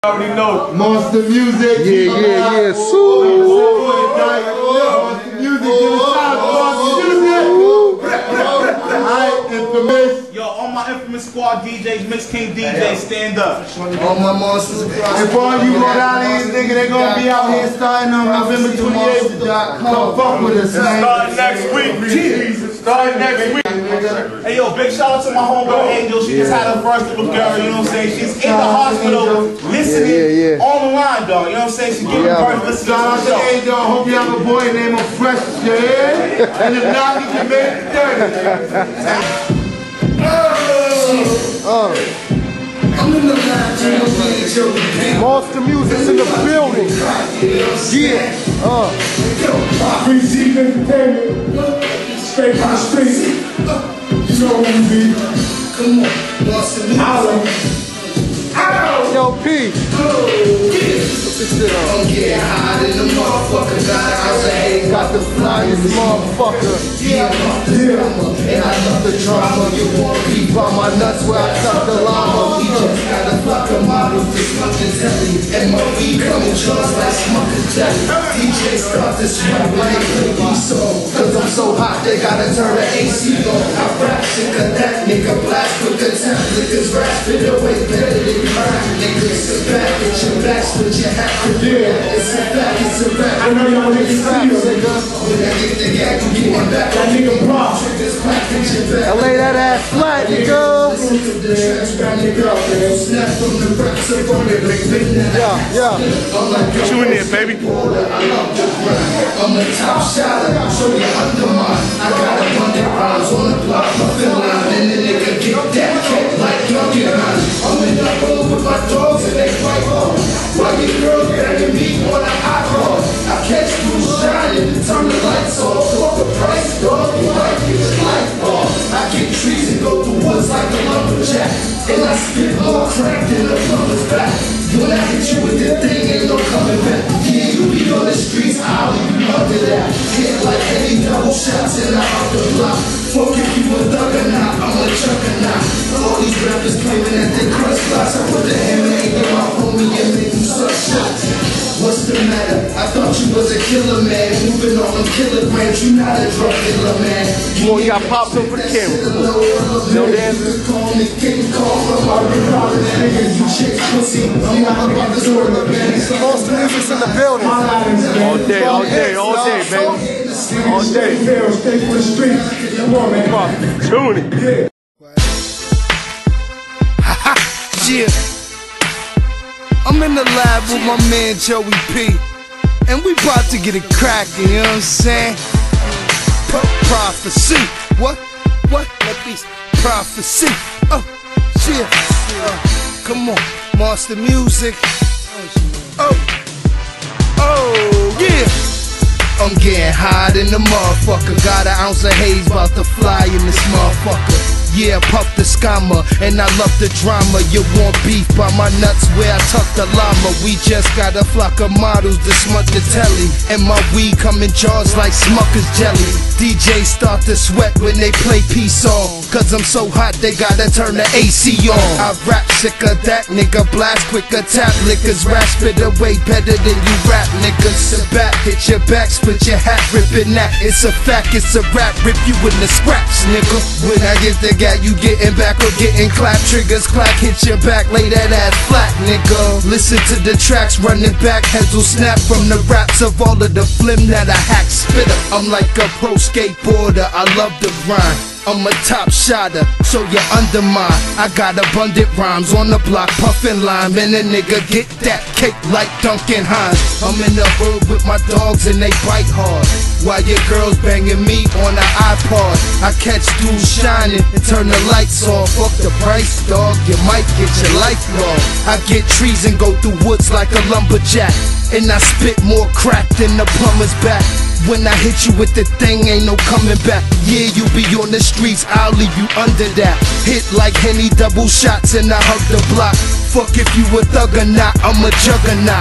Already know. Monster Music. Yeah. Monster Music. Give a shout out to Monster Music. Alright, Infamous. Yo, all my Infamous squad DJs, Mix King DJs, stand up. All my monsters across. If all you Rhode Islanders nigga, they gonna be out here starting on November 28th. Come fuck with us, man. Starting next week. Starting next week. Hey yo, big shout out to my homegirl Angel. She just had her first little girl, you know what I'm saying? She's in the hospital listening on the line, dog. You know what I'm saying? She's giving birth, listening Shout out to Angel. I hope you have a boy named Fresh, yeah? And if not, you can make it 30. I'm in the line, Monster Music's in the building. Yeah. Free Deep Entertainment. Straight from the streets. You know who we be. come on, Monster Music. Yo, P. I'm getting high in the motherfucker. Got a house of hate. Got the flyest motherfucker. Yeah, and I love the drama. You want beef By my nuts where I tuck the llama. We just got a flock of models to smoke the telly. And my weed coming just like smoking jelly. DJ start to sweat when they play these songs. Cause I'm so hot, they gotta turn the AC on. I rap shit, cause that nigga blast with the temp. Niggas rap it away better than mine. Niggas sit back, get your backs with your hat. Yeah. It's a fact, it's a rap. I know y'all niggas see us. When I get the gag, you get one back. That nigga Brock. Triggers clap, get your back. I lay that ass flat, nigga. Yeah. What you in there, baby? I'm a top shotter, show you undermine. I got a hundred rounds on the block, my fill line, and the nigga get that kick like Duncan Hines. I'm in the room with my dogs and they fight hard. Why you girls begging me on an iPhone? I catch you shining and turn the lights off. Fuck the price, dog, you might get your life off. I get trees and go through woods like a lumberjack. And I spit more crack than the plumber's back. When I hit you with this thing, ain't no coming back. Yeah, you be on the streets, I'll leave you under that. Hit like any double shots and I'm out the block. Fuck if you a thug or not, I'm a juggernaut. All these rappers claiming that they crush lots. I put the hammer in my homie and make them suck shots. What's the matter? I thought you was a killer, man. Moving on them kilograms, you not a drug dealer, man. Boy, you got popped up for the camera. No dance. Call me King Kong, I'm out here robbing niggas, you chicks pussy. I'm not about to sort of bands. Monster Music's in the building. All day, baby. All day. Stay for the streets. Come on, man. Tune it. Yeah. I'm in the lab with my man Joey P. And we about to get it crackin', you know what I'm saying? Prophecy. What? Let these prophecy. Oh, yeah. Come on, Monster Music. Oh, yeah. I'm getting high in the motherfucker. Got an ounce of haze, about to fly in this motherfucker. Yeah, puff the scammer, and I love the drama. You want beef by my nuts where I tuck the llama. We just got a flock of models to smut the telly. And my weed come in jars like Smucker's jelly. DJs start to sweat when they play peace song. Cause I'm so hot they gotta turn the AC on. I rap sick of that nigga, blast quicker, tap liquors, rap spit away better than you rap niggas. Sit back, hit your back, split your hat, rippin' that. It's a fact, it's a rap, rip you in the scraps, nigga. When I get the got you getting back or getting clap, triggers clack, hit your back, lay that ass flat, nigga. Listen to the tracks, running back, heads will snap from the raps of all of the flim that I hack spitter. I'm like a pro skateboarder, I love the grind. I'm a top shotter, so you undermine. I got abundant rhymes on the block, puffin' lime, and a nigga get that cake like Duncan Hines. I'm in the hood with my dogs and they bite hard, while your girls banging me on the iPod. I catch dudes shining and turn the lights off. Fuck the price, dog, you might get your life lost. I get trees and go through woods like a lumberjack, and I spit more crack than the plumber's back. When I hit you with the thing, ain't no coming back. Yeah, you be on the streets, I'll leave you under that. Hit like Henny, double shots, and I hug the block. Fuck if you a thug or not, I'm a juggernaut.